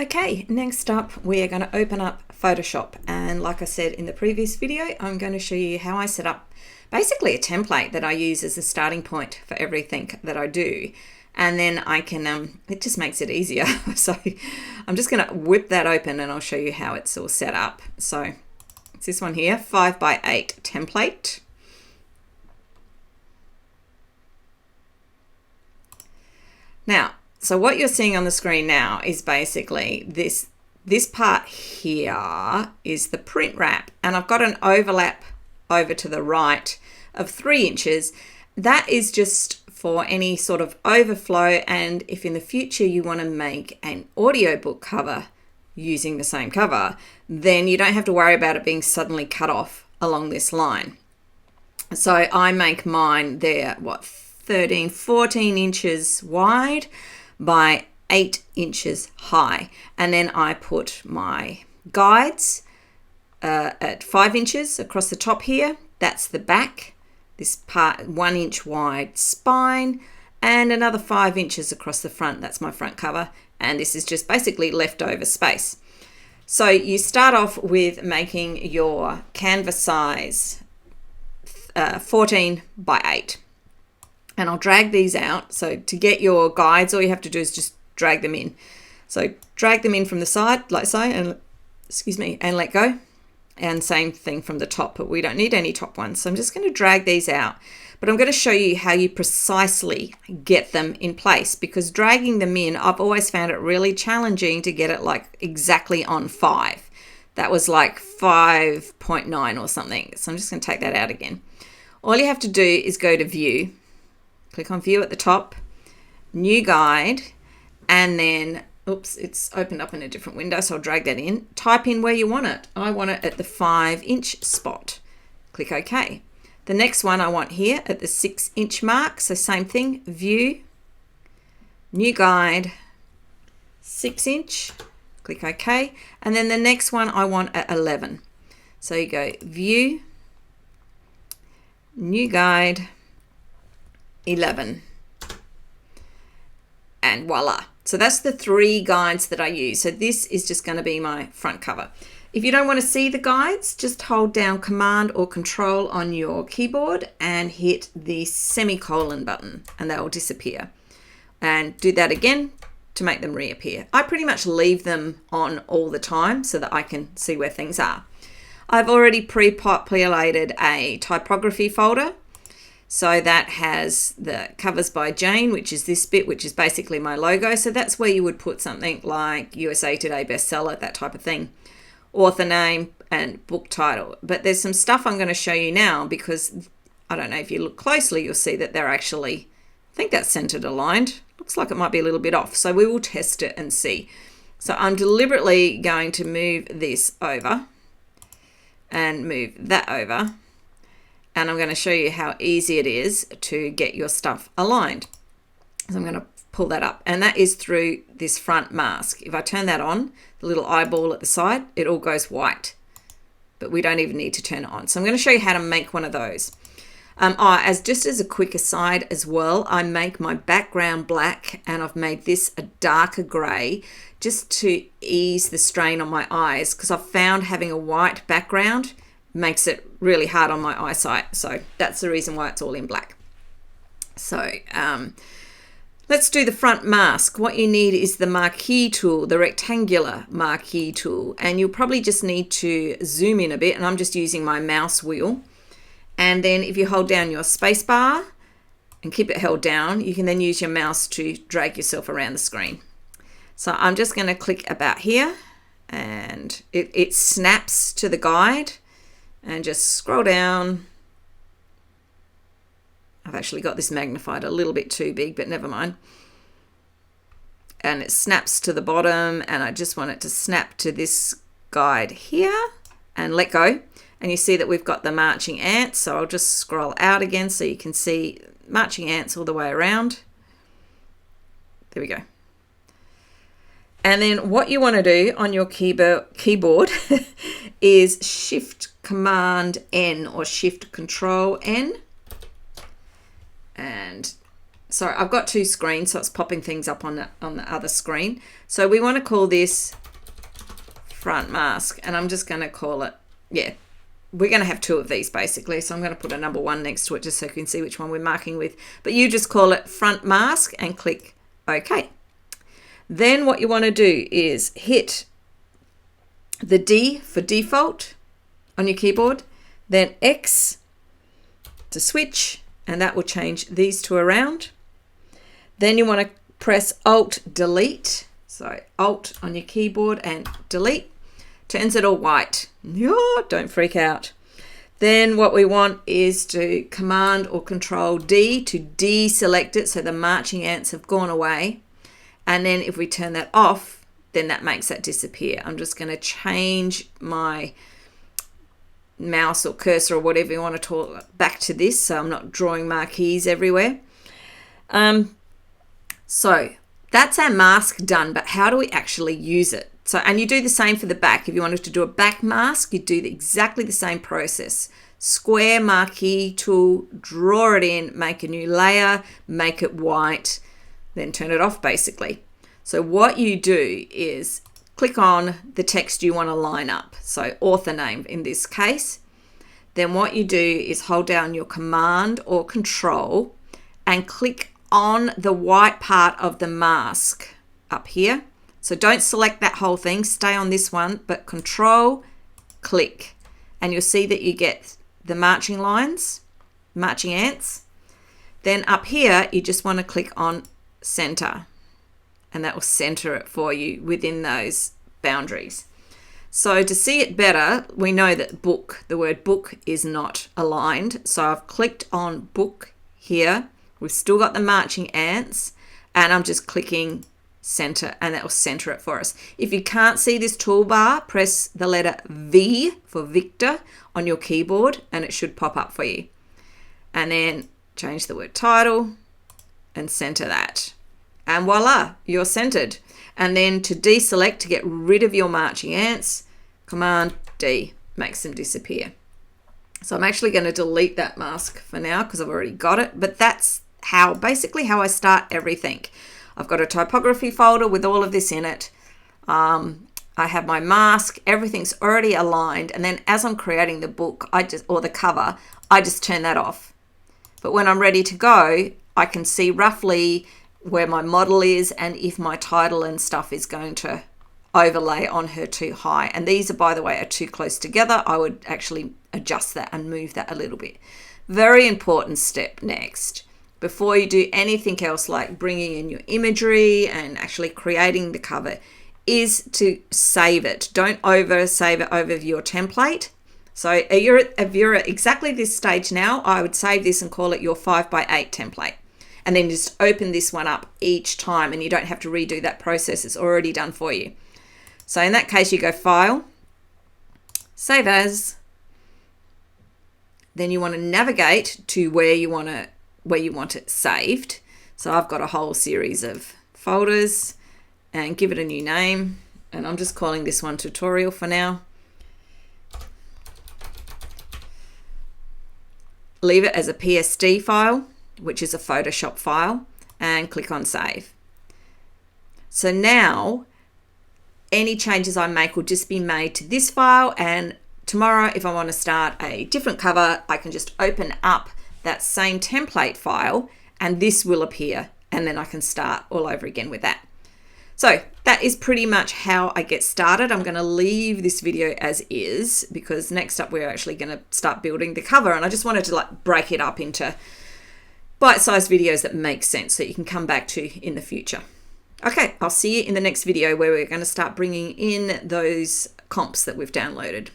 Okay, next up we are going to open up Photoshop, and like I said in the previous video, I'm going to show you how I set up basically a template that I use as a starting point for everything that I do, and then I can it just makes it easier. So I'm just going to whip that open and I'll show you how it's all set up. So it's this one here, 5x8 template. Now, so what you're seeing on the screen now is basically this part here is the print wrap, and I've got an overlap over to the right of 3 inches. That is just for any sort of overflow, and if in the future you want to make an audiobook cover using the same cover, then you don't have to worry about it being suddenly cut off along this line. So I make mine there, 14 inches wide by 8 inches high, and then I put my guides at 5 inches across the top here. That's the back, this part 1 inch wide spine, and another 5 inches across the front. That's my front cover, and this is just basically leftover space. So you start off with making your canvas size 14 by 8. And I'll drag these out. So to get your guides, all you have to do is just drag them in. So drag them in from the side like so, and and let go. And same thing from the top, but we don't need any top ones. So I'm just going to drag these out, but I'm going to show you how you precisely get them in place, because dragging them in, I've always found it really challenging to get it like exactly on 5. That was like 5.9 or something. So I'm just going to take that out again. All you have to do is go to View, click on View at the top, New Guide, and then, oops, it's opened up in a different window, so I'll drag that in. Type in where you want it. I want it at the 5 inch spot. Click OK. The next one I want here at the 6 inch mark, so same thing, View, New Guide, 6 inch, click OK. And then the next one I want at 11. So you go View, New Guide, 11, and voila. So that's the 3 guides that I use. So this is just going to be my front cover. If you don't want to see the guides, just hold down Command or Control on your keyboard and hit the semicolon button, and they will disappear. And do that again to make them reappear. I pretty much leave them on all the time so that I can see where things are. I've already pre-populated a typography folder. So that has the Covers by Jane, which is this bit, which is basically my logo. So that's where you would put something like USA Today bestseller, that type of thing, author name and book title. But there's some stuff I'm going to show you now, because I don't know if you look closely, you'll see that they're actually, I think that's centered aligned. Looks like it might be a little bit off. So we will test it and see. So I'm deliberately going to move this over and move that over. And I'm going to show you how easy it is to get your stuff aligned. So I'm going to pull that up, and that is through this front mask. If I turn that on, the little eyeball at the side, it all goes white, but we don't even need to turn it on. So I'm going to show you how to make one of those. Just as a quick aside as well, I make my background black, and I've made this a darker grey just to ease the strain on my eyes, because I've found having a white background makes it really hard on my eyesight. So that's the reason why it's all in black. So let's do the front mask. What you need is the marquee tool, the rectangular marquee tool, and you'll probably just need to zoom in a bit, and I'm just using my mouse wheel. And then if you hold down your space bar and keep it held down, you can then use your mouse to drag yourself around the screen. So I'm just going to click about here, and it snaps to the guide. And just scroll down. I've actually got this magnified a little bit too big, but never mind. And it snaps to the bottom, and I just want it to snap to this guide here and let go. And you see that we've got the marching ants. So I'll just scroll out again so you can see marching ants all the way around. There we go. And then what you want to do on your keyboard is Shift Command N or Shift Control N. And sorry, I've got two screens, so it's popping things up on the other screen. So we want to call this front mask, and I'm just going to call it, yeah, we're going to have two of these basically. So I'm going to put a number 1 next to it just so you can see which one we're marking with. But you just call it front mask and click OK. Then what you want to do is hit the D for default on your keyboard, then X to switch, and that will change these two around. Then you want to press Alt Delete. So Alt on your keyboard and Delete. Turns it all white. Oh, don't freak out. Then what we want is to Command or Control D to deselect it so the marching ants have gone away. And then if we turn that off, then that makes that disappear. I'm just going to change my mouse or cursor or whatever you want to talk back to this, so I'm not drawing marquees everywhere. So that's our mask done, but how do we actually use it? So, and you do the same for the back. If you wanted to do a back mask, you do exactly the same process. Square marquee tool, draw it in, make a new layer, make it white, then turn it off basically. So what you do is click on the text you want to line up. So author name in this case. Then what you do is hold down your Command or Control and click on the white part of the mask up here. So don't select that whole thing, stay on this one, but Control, click, and you'll see that you get the marching lines, marching ants. Then up here, you just want to click on Center, and that will center it for you within those boundaries. So to see it better, we know that book, the word book is not aligned. So I've clicked on book here. We've still got the marching ants, and I'm just clicking center, and that will center it for us. If you can't see this toolbar, press the letter V for Victor on your keyboard and it should pop up for you. And then change the word title and center that. And voila, you're centered. And then to deselect, to get rid of your marching ants, Command D makes them disappear. So I'm actually going to delete that mask for now because I've already got it, but that's basically how I start everything. I've got a typography folder with all of this in it. I have my mask, everything's already aligned, and then as I'm creating the book, or the cover, I just turn that off. But when I'm ready to go, I can see roughly where my model is and if my title and stuff is going to overlay on her too high. And these are, by the way, are too close together. I would actually adjust that and move that a little bit. Very important step next. Before you do anything else like bringing in your imagery and actually creating the cover is to save it. Don't save it over your template. So if you're at exactly this stage now, I would save this and call it your 5x8 template. And then just open this one up each time and you don't have to redo that process. It's already done for you. So in that case, you go File, Save As. Then you want to navigate to where you want it saved. So I've got a whole series of folders and give it a new name. And I'm just calling this one tutorial for now. Leave it as a PSD file, which is a Photoshop file, and click on Save. So now any changes I make will just be made to this file, and tomorrow if I want to start a different cover, I can just open up that same template file and this will appear, and then I can start all over again with that. So that is pretty much how I get started. I'm going to leave this video as is because next up we're actually going to start building the cover, and I just wanted to break it up into bite-sized videos that make sense that you can come back to in the future. Okay, I'll see you in the next video where we're going to start bringing in those comps that we've downloaded.